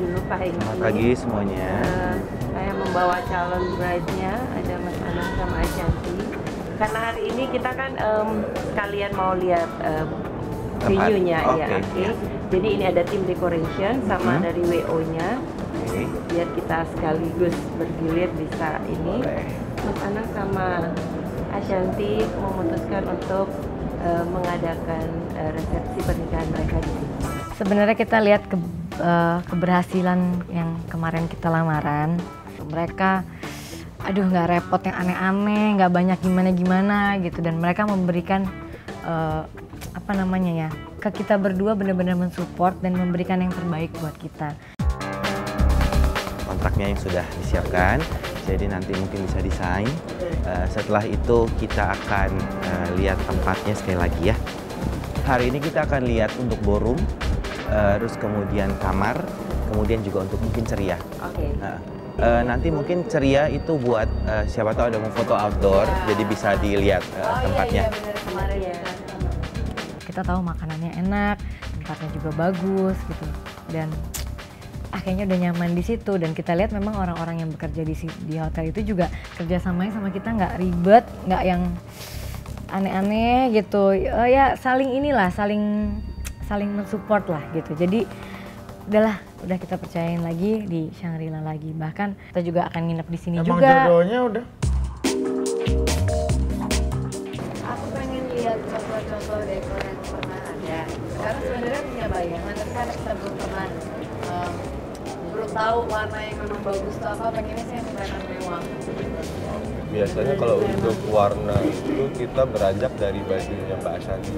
dulu Pak Hengki. Selamat pagi semuanya. Saya membawa calon bride-nya, ada Mas Anang sama Ashanti. Karena hari ini kita kan sekalian mau lihat venue-nya, ya. Oke. Jadi ini ada tim decoration sama dari WO-nya. Biar kita sekaligus bergilir bisa ini. Mas Anang sama Ashanti memutuskan untuk mengadakan resepsi pernikahan mereka di sini. Sebenarnya kita lihat keberhasilan yang kemarin kita lamaran. Mereka, aduh nggak repot yang aneh-aneh, nggak banyak gimana-gimana gitu. Dan mereka memberikan apa namanya ya, ke kita berdua benar-benar mensupport dan memberikan yang terbaik buat kita. Kontraknya yang sudah disiapkan, jadi nanti mungkin bisa desain. Setelah itu kita akan lihat tempatnya sekali lagi ya. Hari ini kita akan lihat untuk ballroom, terus kemudian kamar, kemudian juga untuk mungkin ceria. Oke. Nanti mungkin ceria itu buat siapa tahu ada mau foto outdoor, jadi bisa dilihat tempatnya. Iya, benar, kemarin ya. Kita tahu makanannya enak, tempatnya juga bagus gitu, dan kayaknya udah nyaman di situ. Dan kita lihat memang orang-orang yang bekerja di hotel itu juga kerjasamanya sama kita nggak ribet, nggak yang aneh-aneh gitu. Ya saling inilah, saling mensupport lah gitu. Jadi udah kita percayain lagi di Shangri-La lagi. Bahkan kita juga akan nginep di sini juga. Emang jodohnya udah? Aku pengen lihat contoh-contoh dekor yang pernah ada. Karena sebenarnya punya bayangan, tapi karena kita belum tahu warna yang memang bagus atau apa, pengennya sih yang kelihatan mewah. Biasanya kalau untuk warna itu kita beranjak dari bajunya Mbak Ashanti.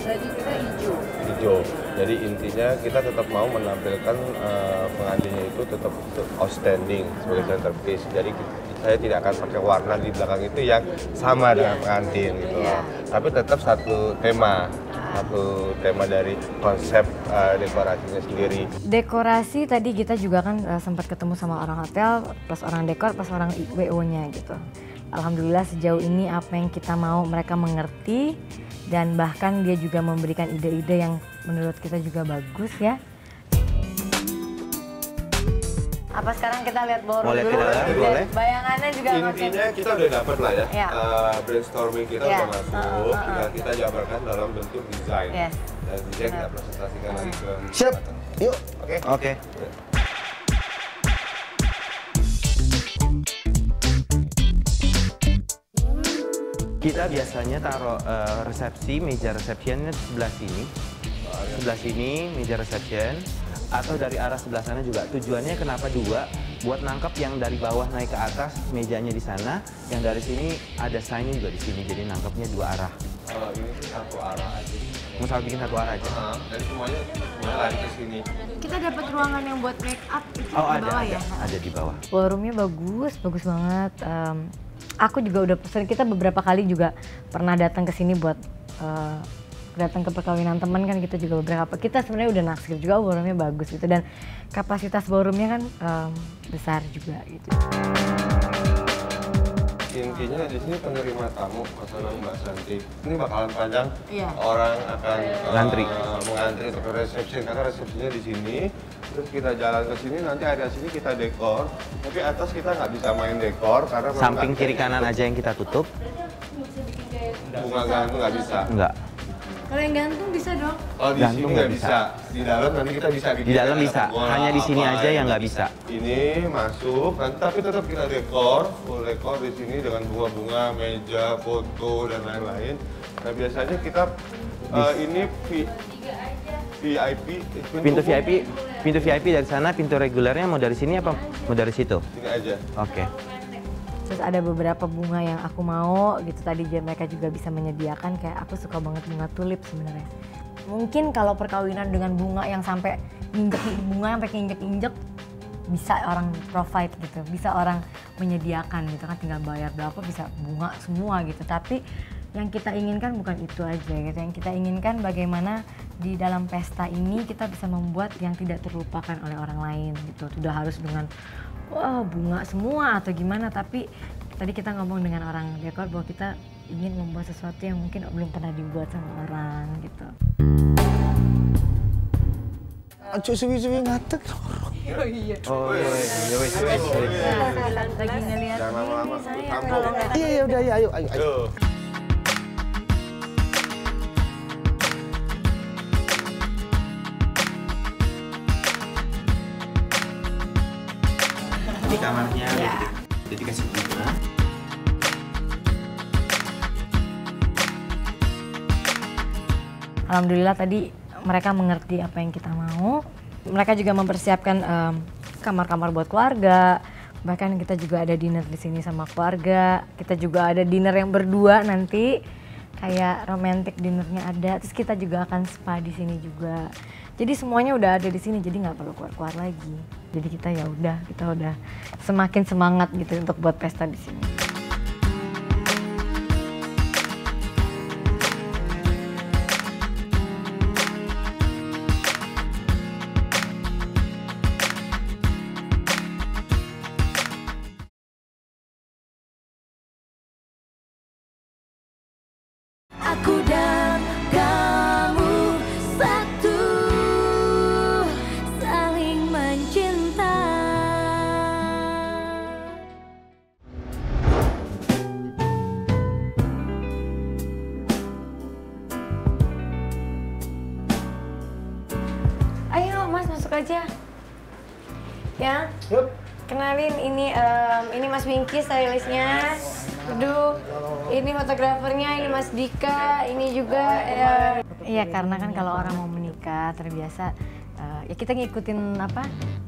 Baju kita hijau. Hijau. Jadi intinya kita tetap mau menampilkan pengantinnya itu tetap outstanding sebagai centerpiece. Jadi saya tidak akan pakai warna di belakang itu yang sama dengan pengantin gitu loh. Tapi tetap satu tema dari konsep dekorasinya sendiri. Dekorasi tadi kita juga kan sempat ketemu sama orang hotel, plus orang dekor, plus orang WO-nya gitu. Alhamdulillah sejauh ini apa yang kita mau mereka mengerti, dan bahkan dia juga memberikan ide-ide yang menurut kita juga bagus ya. Apa sekarang kita lihat ballroom Boleh, dulu? boleh. Bayangannya juga Intinya kita udah dapat lah ya, Ya. Brainstorming kita udah masuk, tinggal kita jabarkan dalam bentuk desain. Yes. Dan desain kita presentasikan lagi ke Siap, yuk. Oke. Oke. Kita biasanya taruh meja resepsinya sebelah sini, meja reception, atau dari arah sebelah sana juga. Tujuannya kenapa dua? Buat nangkap yang dari bawah naik ke atas, mejanya di sana, yang dari sini ada sign juga di sini, jadi nangkapnya dua arah. Kalau ini sih satu arah aja. Mau bikin satu arah aja? Jadi semuanya lari ke sini. Kita dapat ruangan yang buat make up itu Oh, di bawah ya? ada di bawah. Ballroomnya bagus banget. Aku juga udah pesen, kita beberapa kali juga pernah datang ke sini buat datang ke perkawinan teman kan, kita juga beberapa, kita sebenarnya udah naksir juga ballroomnya bagus gitu, dan kapasitas ballroomnya kan besar juga gitu. Intinya di sini penerima tamu pesanan Mbak Santi ini bakalan panjang. Iya. Orang akan Ngantri. mengantri untuk resepsi, karena resepsinya di sini. Terus kita jalan ke sini, nanti area sini kita dekor. Tapi atas kita nggak bisa main dekor karena Samping kiri kanan aja yang kita tutup? bunga gantung nggak bisa. Enggak. Kalau yang gantung bisa dong? Oh, di Gantung sini nggak bisa. Di dalam nanti kita bisa bikin. Di dalam ada bisa, bola, hanya di sini apa, aja yang nggak bisa. Ini masuk, nanti tapi tetap kita dekor, full dekor di sini dengan bunga-bunga, meja, foto dan lain-lain. Nah biasanya kita ini VIP, Pintu VIP dari sana, pintu regulernya mau dari sini apa mau dari situ? Sini aja. Oke. Terus ada beberapa bunga yang aku mau gitu, tadi mereka juga bisa menyediakan, kayak aku suka banget bunga tulip sebenarnya. Mungkin kalau perkawinan dengan bunga yang sampai injek bisa orang provide gitu, bisa orang menyediakan gitu kan, tinggal bayar berapa bisa bunga semua gitu. Tapi yang kita inginkan bukan itu aja gitu, yang kita inginkan bagaimana di dalam pesta ini kita bisa membuat yang tidak terlupakan oleh orang lain gitu. Tidak harus dengan wah bunga semua atau gimana, tapi tadi kita ngomong dengan orang dekor bahwa kita ingin membuat sesuatu yang mungkin belum pernah dibuat sama orang gitu. Acu suwi-suwi ngatek. Oh iya. Oh iya, wes. Lagi ngeliat Jangan lama-lama. ini saya Kampung. kalau nggak Iya, udah, ayo. Tuh. Ini kamarnya, jadi kasih bunga. Alhamdulillah tadi mereka mengerti apa yang kita mau. Mereka juga mempersiapkan kamar-kamar buat keluarga. Bahkan kita juga ada dinner di sini sama keluarga. Kita juga ada dinner yang berdua nanti, kayak romantic dinnernya ada. Terus kita juga akan spa di sini juga. Jadi semuanya udah ada di sini, jadi nggak perlu keluar-keluar lagi. Jadi kita udah semakin semangat gitu untuk buat pesta di sini. Aku dan kamu satu, saling mencinta. Ayo Mas masuk aja. Ya. Yuk. Kenalin ini Mas Wingky stylistnya. Aduh, ini fotografernya, ini Mas Dika, ini juga iya karena kan kalau orang mau menikah terbiasa ya kita ngikutin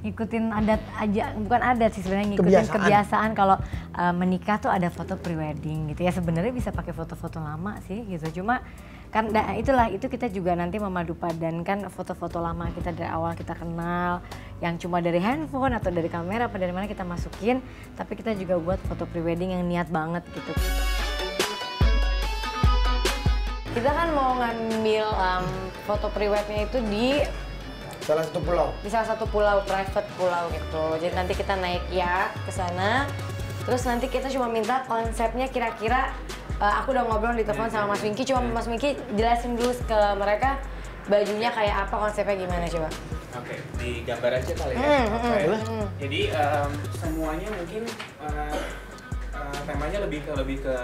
ngikutin adat aja, bukan adat sih sebenarnya, ngikutin kebiasaan kalau menikah tuh ada foto pre-wedding gitu ya. Sebenarnya bisa pakai foto-foto lama sih gitu, cuma kan itu kita juga nanti memadupadankan foto-foto lama kita dari awal kita kenal, yang cuma dari handphone atau dari kamera apa dari mana kita masukin, tapi kita juga buat foto pre-wedding yang niat banget gitu. Kita kan mau ngambil foto pre-wednya itu di Salah satu pulau. private pulau gitu. Jadi nanti kita naik yacht ke sana. Terus nanti kita cuma minta konsepnya kira-kira, aku udah ngobrol di telepon sama Mas Wingky, cuma Mas Wingky jelasin dulu ke mereka bajunya kayak apa, konsepnya gimana coba. Oke, digambar aja kali ya. Jadi semuanya mungkin temanya lebih ke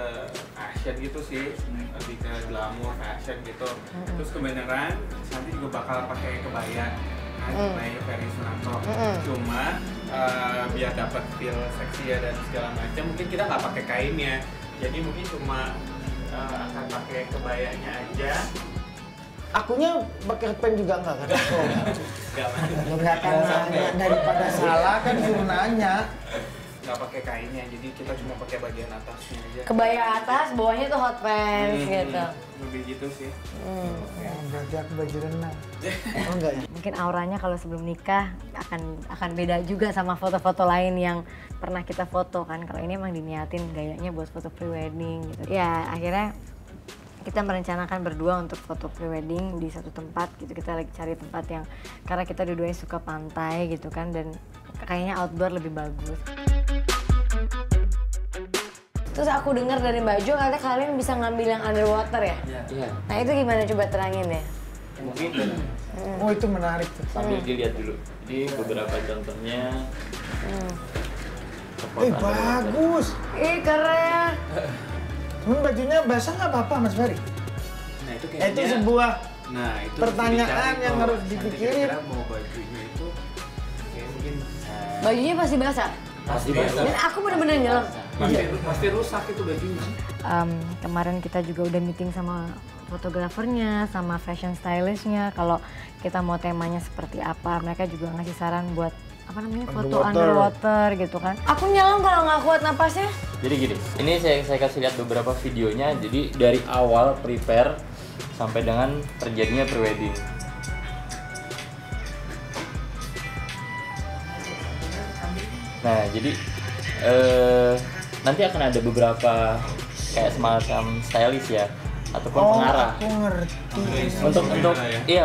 fashion gitu sih, lebih ke glamour fashion gitu. Terus kebenaran nanti juga bakal pakai kebaya, kebaya Ferry Sunanto. Cuma biar dapat feel seksi ya dan segala macam, mungkin kita nggak pakai kainnya. Jadi mungkin cuma akan pakai kebayanya aja. Akunya pakai headband juga enggak kan? Nggak Kan nanya daripada salah kan suruh nanya. nggak pakai kainnya, jadi kita cuma pakai bagian atasnya aja. Kebaya atas, bawahnya tuh hot pants gitu. Lebih gitu sih. Berarti aku baju renang. Oh enggak ya? Mungkin auranya kalau sebelum nikah akan beda juga sama foto-foto lain yang pernah kita foto kan. Kalau ini emang diniatin gayanya buat foto pre-wedding gitu. Ya akhirnya kita merencanakan berdua untuk foto pre-wedding di satu tempat gitu. Kita lagi cari tempat yang, karena kita dua-duanya suka pantai gitu kan, dan kayaknya outdoor lebih bagus. Terus aku dengar dari Mbak Jo katanya kalian bisa ngambil yang underwater ya? Iya. Nah itu gimana, coba terangin ya? Mungkin Oh itu menarik tuh. sambil dilihat dulu. Jadi beberapa contohnya. Bagus. Keren. Cuman bajunya basah nggak apa-apa Mas Ferry? Nah itu Itu sebuah itu pertanyaan yang harus Nanti dipikirin. kira-kira mau bajunya itu kayak mungkin Bajunya pasti basah. Pasti basah. Dan aku bener-bener nyelam. pasti rusak itu bajunya. Kemarin kita juga udah meeting sama fotografernya, sama fashion stylistnya. Kalau kita mau temanya seperti apa, mereka juga ngasih saran buat foto underwater gitu kan. Aku nyelam kalau nggak kuat napasnya. Jadi gini, ini saya kasih lihat beberapa videonya. Jadi dari awal prepare sampai dengan terjadinya pre-wedding. Nah, jadi nanti akan ada beberapa kayak semacam stylist ya, ataupun pengarah. Aku ngerti.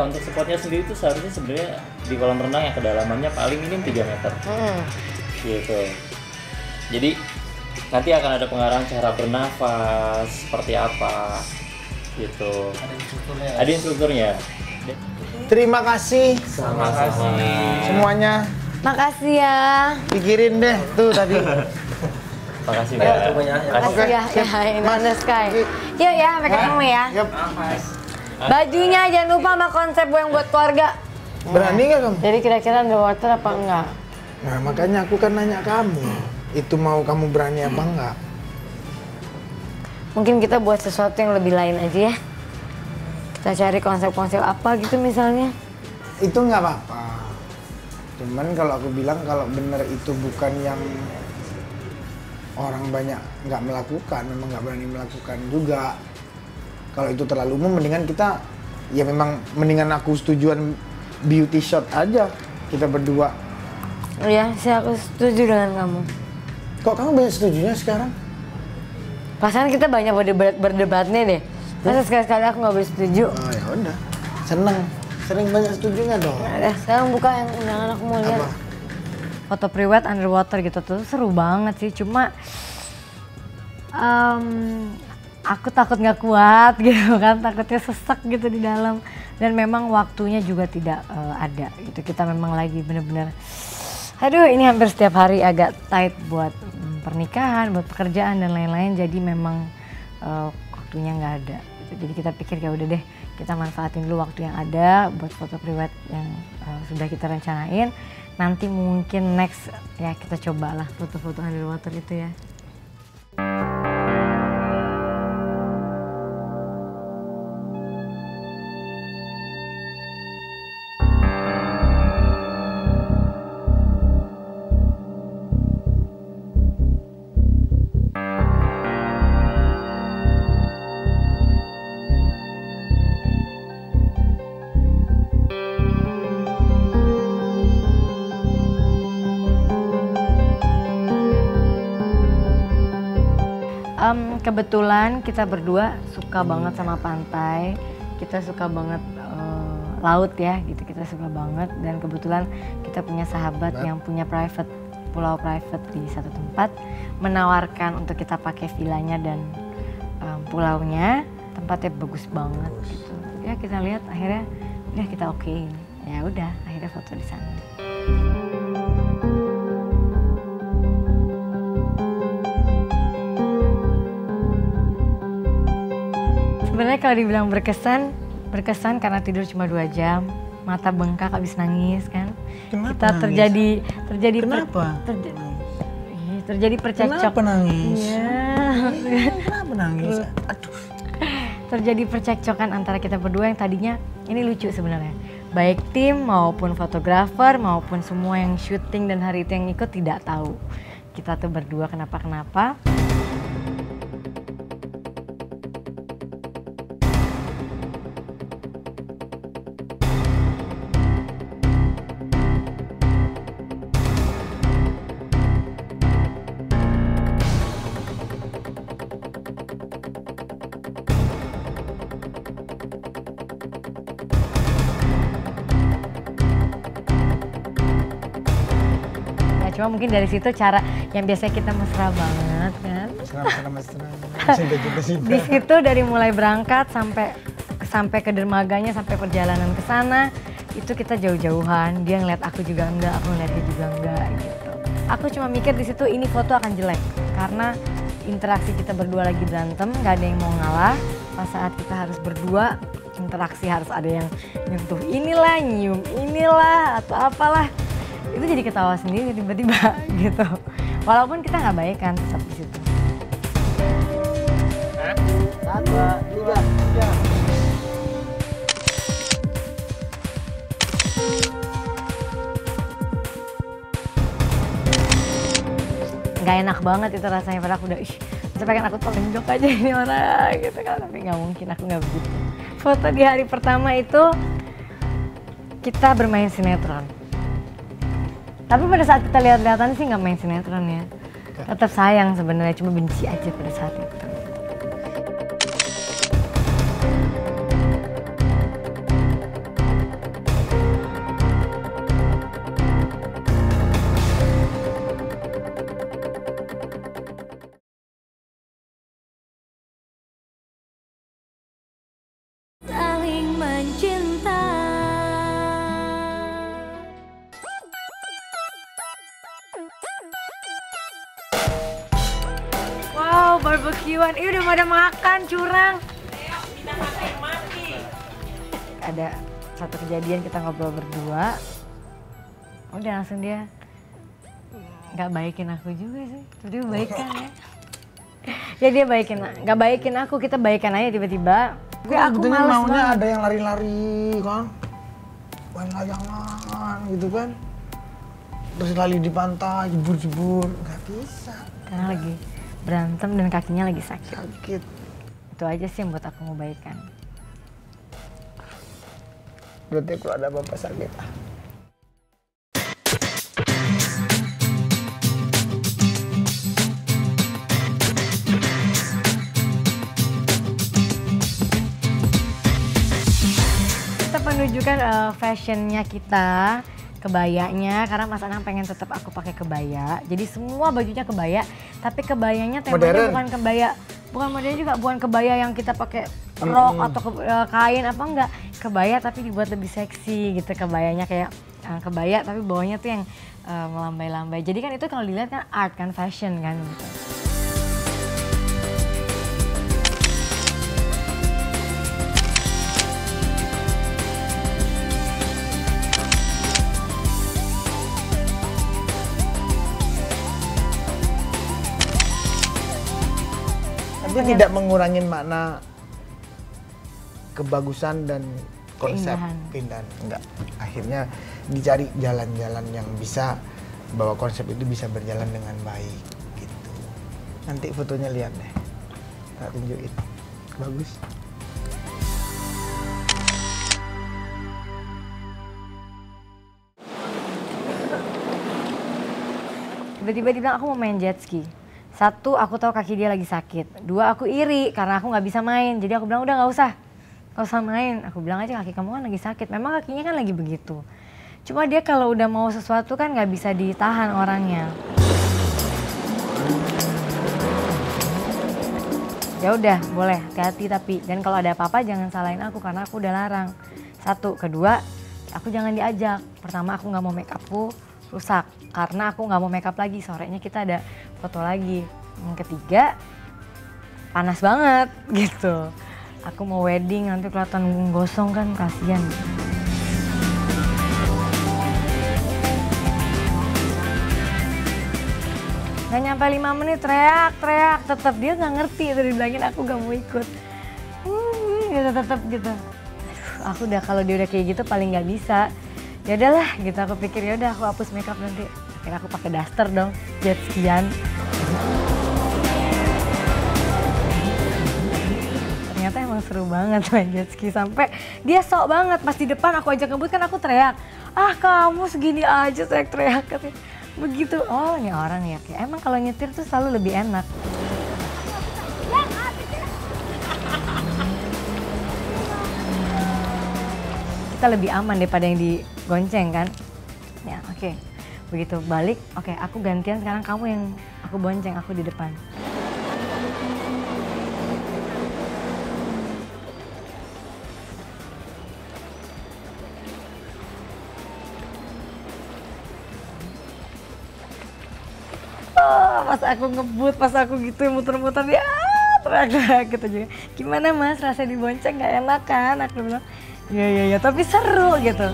Untuk spotnya sendiri itu seharusnya sebenarnya di kolam renang yang kedalamannya paling minim 3 meter. Gitu. Jadi nanti akan ada pengarahan cara bernafas seperti apa gitu. Ada instrukturnya. Terima kasih Sama-sama. semuanya Makasih ya. Pikirin deh tuh tadi. Makasih Kak. Makasih ya. Ya, in the sky. Yuk ya, sampai ketemu ya. Yap. Bajunya jangan lupa sama konsep yang buat keluarga. Berani nggak kamu? Jadi kira-kira underwater apa enggak? Nah makanya aku kan nanya kamu. Itu mau kamu berani apa enggak? Mungkin kita buat sesuatu yang lebih lain aja ya. Kita cari konsep-konsep apa gitu misalnya. Itu nggak apa-apa. Cuman kalau aku bilang kalau bener itu bukan yang orang banyak nggak melakukan, memang nggak berani melakukan juga. Kalau itu terlalu umum, mendingan kita ya memang mendingan aku setujuan beauty shot aja kita berdua. Iya, aku setuju dengan kamu. Kok kamu banyak setujunya sekarang? Pasangan kita banyak berdebatnya deh. Masa sekali-sekali aku nggak boleh setuju? Oh ya udah, seneng. Sering banyak setujunya dong. Nah, sekarang buka yang undangan aku mau lihat. Apa? Foto pre-wed underwater gitu tuh seru banget sih. Cuma aku takut nggak kuat gitu kan, takutnya sesak gitu di dalam. Dan memang waktunya juga tidak ada. Gitu kita memang lagi bener-bener. Aduh, ini hampir setiap hari agak tight buat pernikahan, buat pekerjaan dan lain-lain. Jadi memang waktunya nggak ada. Jadi kita pikir ya udah deh, kita manfaatin dulu waktu yang ada buat foto pre-wed yang sudah kita rencanain. Nanti mungkin next ya kita cobalah foto-foto underwater itu ya. Kebetulan kita berdua suka banget sama pantai, kita suka banget laut ya, gitu kita suka banget. Dan kebetulan kita punya sahabat yang punya pulau private di satu tempat, menawarkan untuk kita pakai villanya dan pulaunya, tempatnya bagus banget gitu. Ya kita lihat akhirnya, ya kita okein. Ya udah, akhirnya foto di sana. Sebenarnya kalau dibilang berkesan karena tidur cuma 2 jam, mata bengkak habis nangis kan. Kenapa kita nangis? terjadi Kenapa? Terjadi percekcok. Kenapa nangis? Iya. Kenapa nangis? Aduh. Terjadi percekcokan antara kita berdua yang tadinya ini lucu sebenarnya. Baik tim maupun fotografer maupun semua yang syuting dan hari itu yang ikut tidak tahu. Kita tuh berdua kenapa-kenapa. Cuma mungkin dari situ cara yang biasanya kita mesra banget kan. Mesra. Cinta-cinta. Di situ dari mulai berangkat sampai ke dermaganya, sampai perjalanan ke sana, itu kita jauh-jauhan. Dia ngeliat aku juga enggak, aku ngeliat dia juga enggak gitu. Aku cuma mikir di situ ini foto akan jelek karena interaksi kita berdua lagi berantem, nggak ada yang mau ngalah. Pas saat kita harus berdua, interaksi harus ada yang nyentuh inilah, nyium inilah atau apalah. Itu jadi ketawa sendiri tiba-tiba gitu. Walaupun kita nggak baik kan tetap di situ. 1, 2, 3. Nggak enak banget itu rasanya, padahal aku udah saya pengen aku tonjok aja ini orang gitu kan, tapi nggak mungkin, aku nggak begitu. Foto di hari pertama itu kita bermain sinetron. Tapi pada saat kita lihat-lihatan sih nggak main sinetron ya. Tetap sayang sebenarnya, cuma benci aja pada saat itu. Saling mencinta. barbekyuan. Udah pada makan, curang. Ada satu kejadian kita ngobrol berdua. Udah langsung dia nggak baikin aku juga sih. Dia baikan ya. Ya dia baikin, nggak baikin aku, kita baikan aja tiba-tiba. Aku males maunya banget. ada yang lari-lari kan, main layangan gitu kan, terus lari di pantai, jebur-jebur, nggak bisa. Karena lagi berantem dan kakinya lagi sakit. Sakit. Itu aja sih yang buat aku mau baikan. Berarti kalau ada apa-apa sakit. Menunjukkan fashionnya kita, kebayanya, karena Mas Anang pengen tetap aku pakai kebaya. Jadi semua bajunya kebaya, tapi kebayanya temanya modern. Bukan kebaya, bukan modern juga, bukan kebaya yang kita pakai rok atau kain apa enggak. Kebaya tapi dibuat lebih seksi gitu, kebayanya kayak kebaya tapi bawahnya tuh yang melambai-lambai. Jadi kan itu kalau dilihat kan art kan, fashion kan gitu. Tapi tidak mengurangi makna kebagusan dan konsep keindahan. Enggak. Akhirnya dicari jalan-jalan yang bisa bahwa konsep itu bisa berjalan dengan baik gitu. Nanti fotonya lihat deh. Tak tunjukin. Bagus. Tiba-tiba dia bilang aku mau main jet ski. Satu, aku tahu kaki dia lagi sakit. Dua, aku iri karena aku nggak bisa main. Jadi aku bilang udah nggak usah main. Aku bilang aja kaki kamu kan lagi sakit. Memang kakinya kan lagi begitu. Cuma dia kalau udah mau sesuatu kan nggak bisa ditahan orangnya. Ya udah, boleh hati-hati tapi. Dan kalau ada apa-apa jangan salahin aku karena aku udah larang. Satu, kedua, aku jangan diajak. Pertama aku nggak mau make upku rusak karena aku nggak mau make up lagi, sorenya kita ada foto lagi. Yang ketiga, panas banget gitu, aku mau wedding nanti kelihatan gosong kan, kasihan. Gak nyampe 5 menit teriak tetap dia nggak ngerti, itu dibilangin aku gak mau ikut. Gitu tetap gitu. Aku udah kalau dia udah kayak gitu paling nggak bisa. Ya udahlah gitu, aku pikir ya udah aku hapus makeup nanti. Akhirnya aku pakai daster dong, jet skian. Ternyata emang seru banget main jet ski, sampai dia sok banget pas di depan aku ajak ngebut kan aku teriak. Ah kamu segini aja teriak-teriak katanya. Begitu, oh ini orang ya, kayak emang kalau nyetir tuh selalu lebih enak. Kita lebih aman daripada yang digonceng kan. Ya oke. Begitu balik, oke aku gantian sekarang kamu yang aku bonceng, aku di depan. Pas aku ngebut, pas aku gitu muter-muter dia teriak-teriak gitu juga. Gimana mas, rasa dibonceng gak enak kan? Aku bilang, iya tapi seru gitu.